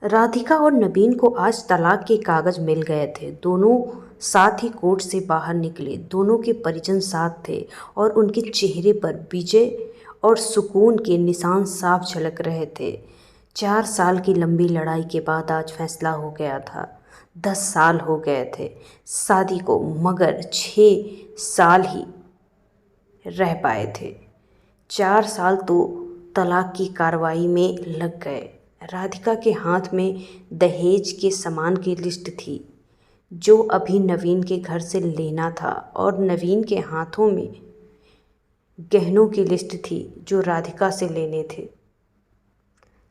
राधिका और नवीन को आज तलाक के कागज मिल गए थे। दोनों साथ ही कोर्ट से बाहर निकले। दोनों के परिजन साथ थे और उनके चेहरे पर विजय और सुकून के निशान साफ झलक रहे थे। 4 साल की लंबी लड़ाई के बाद आज फैसला हो गया था। 10 साल हो गए थे शादी को, मगर 6 साल ही रह पाए थे। 4 साल तो तलाक की कार्रवाई में लग गए। राधिका के हाथ में दहेज के सामान की लिस्ट थी जो अभी नवीन के घर से लेना था, और नवीन के हाथों में गहनों की लिस्ट थी जो राधिका से लेने थे।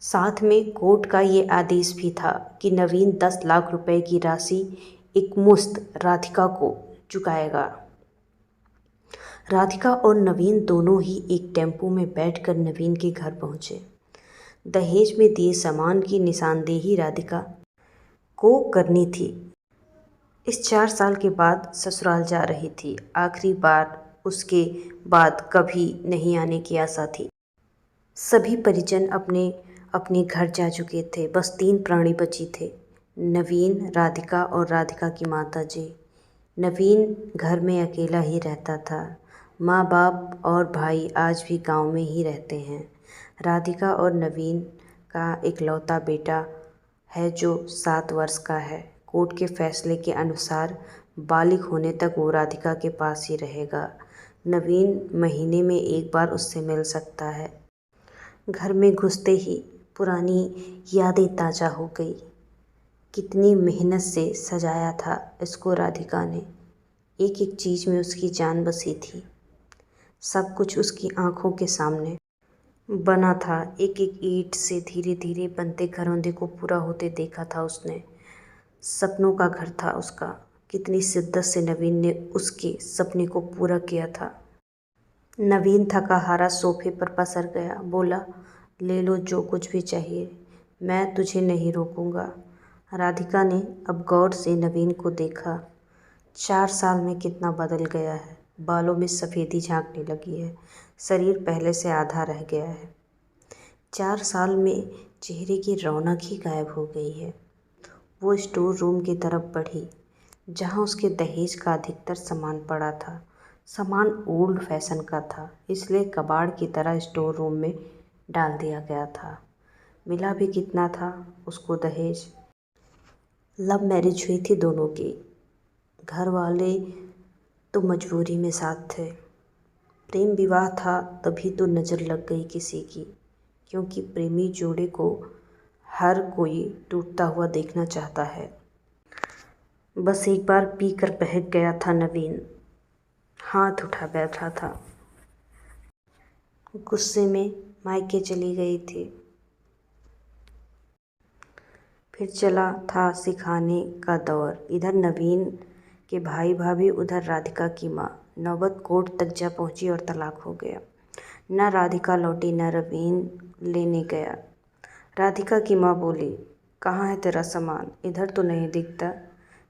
साथ में कोर्ट का ये आदेश भी था कि नवीन 10 लाख रुपए की राशि एकमुश्त राधिका को चुकाएगा। राधिका और नवीन दोनों ही एक टेम्पो में बैठकर नवीन के घर पहुंचे। दहेज में दिए सामान की निशानदेही राधिका को करनी थी। इस 4 साल के बाद ससुराल जा रही थी। आखिरी बार उसके बाद कभी नहीं आने की आशा थी। सभी परिजन अपने अपने घर जा चुके थे। बस 3 प्राणी बची थे, नवीन, राधिका और राधिका की माता जी। नवीन घर में अकेला ही रहता था। माँ बाप और भाई आज भी गांव में ही रहते हैं। राधिका और नवीन का इकलौता बेटा है जो 7 वर्ष का है। कोर्ट के फैसले के अनुसार बालिग होने तक वो राधिका के पास ही रहेगा। नवीन महीने में एक बार उससे मिल सकता है। घर में घुसते ही पुरानी यादें ताज़ा हो गई। कितनी मेहनत से सजाया था इसको राधिका ने। एक एक चीज़ में उसकी जान बसी थी। सब कुछ उसकी आंखों के सामने बना था। एक एक ईंट से धीरे धीरे बनते घरौंदे को पूरा होते देखा था उसने। सपनों का घर था उसका। कितनी शिद्दत से नवीन ने उसके सपने को पूरा किया था। नवीन थका हारा सोफे पर पसर गया। बोला, ले लो जो कुछ भी चाहिए, मैं तुझे नहीं रोकूंगा। राधिका ने अब गौर से नवीन को देखा। 4 साल में कितना बदल गया है। बालों में सफ़ेदी झांकने लगी है। शरीर पहले से आधा रह गया है। 4 साल में चेहरे की रौनक ही गायब हो गई है। वो स्टोर रूम की तरफ बढ़ी जहाँ उसके दहेज का अधिकतर सामान पड़ा था। सामान ओल्ड फैशन का था, इसलिए कबाड़ की तरह स्टोर रूम में डाल दिया गया था। मिला भी कितना था उसको दहेज। लव मैरिज हुई थी दोनों की। घर वाले तो मजबूरी में साथ थे। प्रेम विवाह था तभी तो नज़र लग गई किसी की, क्योंकि प्रेमी जोड़े को हर कोई टूटता हुआ देखना चाहता है। बस एक बार पीकर बहक गया था नवीन। हाथ उठा बैठा था। गुस्से में मायके चली गई थी। फिर चला था सिखाने का दौर। इधर नवीन के भाई भाभी, उधर राधिका की माँ। नौबत कोर्ट तक जा पहुंची और तलाक हो गया। न राधिका लौटी न नवीन लेने गया। राधिका की माँ बोली, कहाँ है तेरा सामान? इधर तो नहीं दिखता,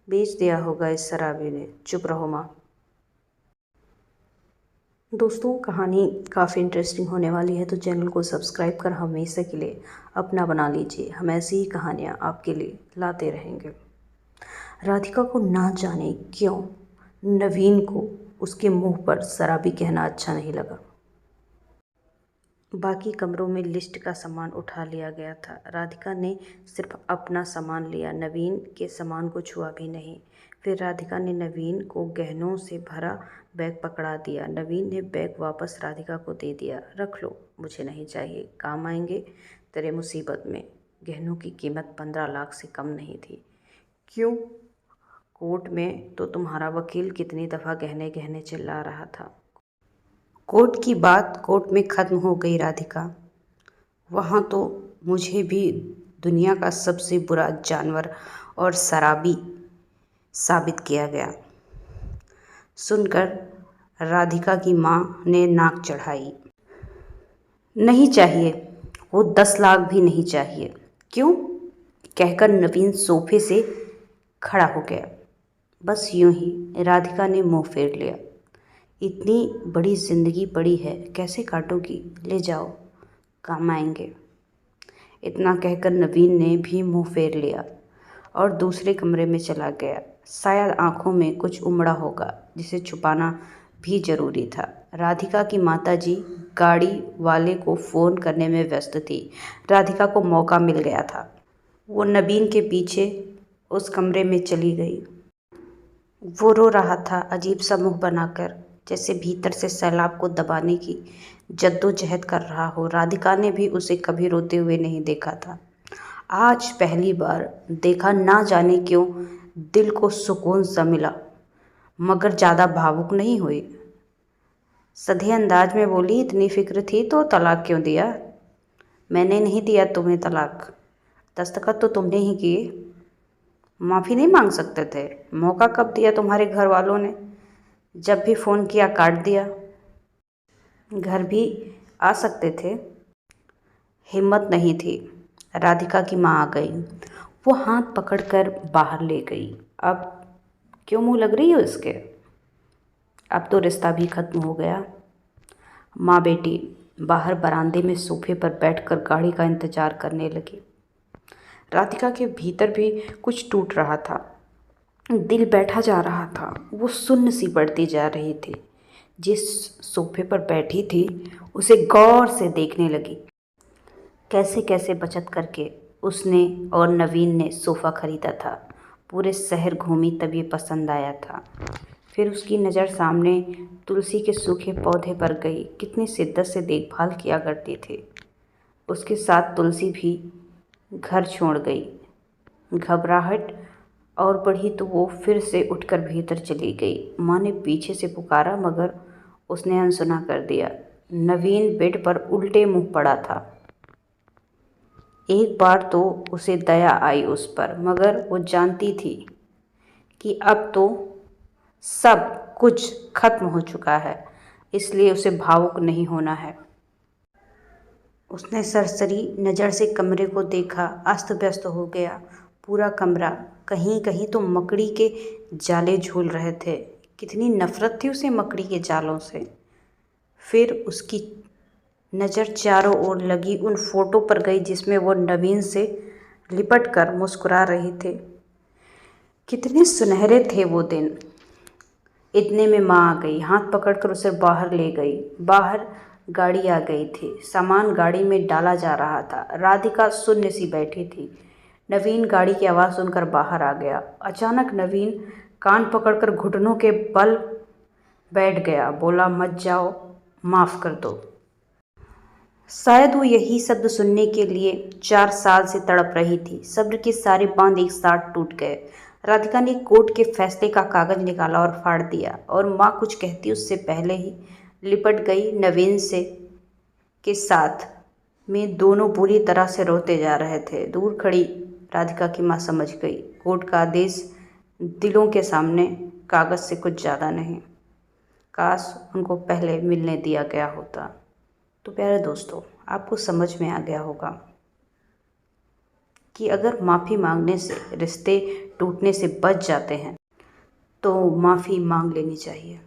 बेच दिया होगा इस शराबी ने। चुप रहो माँ। दोस्तों, कहानी काफ़ी इंटरेस्टिंग होने वाली है, तो चैनल को सब्सक्राइब कर हमेशा के लिए अपना बना लीजिए। हम ऐसी ही कहानियाँ आपके लिए लाते रहेंगे। राधिका को ना जाने क्यों नवीन को उसके मुंह पर शराबी कहना अच्छा नहीं लगा। बाकी कमरों में लिस्ट का सामान उठा लिया गया था। राधिका ने सिर्फ अपना सामान लिया, नवीन के सामान को छुआ भी नहीं। फिर राधिका ने नवीन को गहनों से भरा बैग पकड़ा दिया। नवीन ने बैग वापस राधिका को दे दिया। रख लो, मुझे नहीं चाहिए, काम आएंगे तेरे मुसीबत में। गहनों की कीमत 15 लाख से कम नहीं थी। क्यों? कोर्ट में तो तुम्हारा वकील कितनी दफ़ा गहने गहने चिल्ला रहा था। कोर्ट की बात कोर्ट में ख़त्म हो गई राधिका। वहाँ तो मुझे भी दुनिया का सबसे बुरा जानवर और शराबी साबित किया गया। सुनकर राधिका की माँ ने नाक चढ़ाई। नहीं चाहिए, वो 10 लाख भी नहीं चाहिए। क्यों? कहकर नवीन सोफे से खड़ा हो गया। बस यूं ही राधिका ने मुंह फेर लिया। इतनी बड़ी जिंदगी पड़ी है, कैसे काटोगी? ले जाओ, काम आएंगे। इतना कहकर नवीन ने भी मुंह फेर लिया और दूसरे कमरे में चला गया। शायद आंखों में कुछ उमड़ा होगा जिसे छुपाना भी जरूरी था। राधिका की माताजी गाड़ी वाले को फ़ोन करने में व्यस्त थी। राधिका को मौका मिल गया था। वो नवीन के पीछे उस कमरे में चली गई। वो रो रहा था, अजीब सा मुंह बनाकर, जैसे भीतर से सैलाब को दबाने की जद्दोजहद कर रहा हो। राधिका ने भी उसे कभी रोते हुए नहीं देखा था। आज पहली बार देखा। ना जाने क्यों दिल को सुकून सा मिला, मगर ज़्यादा भावुक नहीं हुई। सधे अंदाज में बोली, इतनी फिक्र थी तो तलाक क्यों दिया? मैंने नहीं दिया तुम्हें तलाक, दस्तखत तो तुमने ही किए। माफ़ी नहीं मांग सकते थे? मौका कब दिया तुम्हारे घर वालों ने? जब भी फ़ोन किया काट दिया। घर भी आ सकते थे। हिम्मत नहीं थी। राधिका की माँ आ गई। वो हाथ पकड़कर बाहर ले गई। अब क्यों मुँह लग रही हो इसके? अब तो रिश्ता भी खत्म हो गया। माँ बेटी बाहर बरामदे में सोफे पर बैठकर गाड़ी का इंतज़ार करने लगी। राधिका के भीतर भी कुछ टूट रहा था। दिल बैठा जा रहा था। वो सुन्न सी पड़ती जा रही थी। जिस सोफे पर बैठी थी उसे गौर से देखने लगी। कैसे कैसे बचत करके उसने और नवीन ने सोफ़ा खरीदा था। पूरे शहर घूमी तब ये पसंद आया था। फिर उसकी नज़र सामने तुलसी के सूखे पौधे पर गई। कितनी शिद्दत से देखभाल किया करती थी। उसके साथ तुलसी भी घर छोड़ गई। घबराहट और बढ़ी तो वो फिर से उठकर भीतर चली गई। माँ ने पीछे से पुकारा मगर उसने अनसुना कर दिया। नवीन बेड पर उल्टे मुंह पड़ा था। एक बार तो उसे दया आई उस पर, मगर वो जानती थी कि अब तो सब कुछ खत्म हो चुका है, इसलिए उसे भावुक नहीं होना है। उसने सरसरी नज़र से कमरे को देखा। अस्त व्यस्त हो गया पूरा कमरा। कहीं कहीं तो मकड़ी के जाले झूल रहे थे। कितनी नफ़रत थी उसे मकड़ी के जालों से। फिर उसकी नज़र चारों ओर लगी उन फोटो पर गई जिसमें वो नवीन से लिपट कर मुस्कुरा रहे थे। कितने सुनहरे थे वो दिन। इतने में माँ आ गई। हाथ पकड़कर उसे बाहर ले गई। बाहर गाड़ी आ गई थी। सामान गाड़ी में डाला जा रहा था। राधिका शून्य सी बैठी थी। नवीन गाड़ी की आवाज़ सुनकर बाहर आ गया। अचानक नवीन कान पकड़कर घुटनों के बल बैठ गया। बोला, मत जाओ, माफ़ कर दो। शायद वो यही शब्द सुनने के लिए 4 साल से तड़प रही थी। सब्र के सारे बांध एक साथ टूट गए। राधिका ने कोर्ट के फैसले का कागज निकाला और फाड़ दिया, और माँ कुछ कहती उससे पहले ही लिपट गई नवीन से के साथ में। दोनों बुरी तरह से रोते जा रहे थे। दूर खड़ी राधिका की माँ समझ गई, कोर्ट का आदेश दिलों के सामने कागज से कुछ ज़्यादा नहीं। काश उनको पहले मिलने दिया गया होता। तो प्यारे दोस्तों, आपको समझ में आ गया होगा कि अगर माफ़ी मांगने से रिश्ते टूटने से बच जाते हैं तो माफ़ी मांग लेनी चाहिए।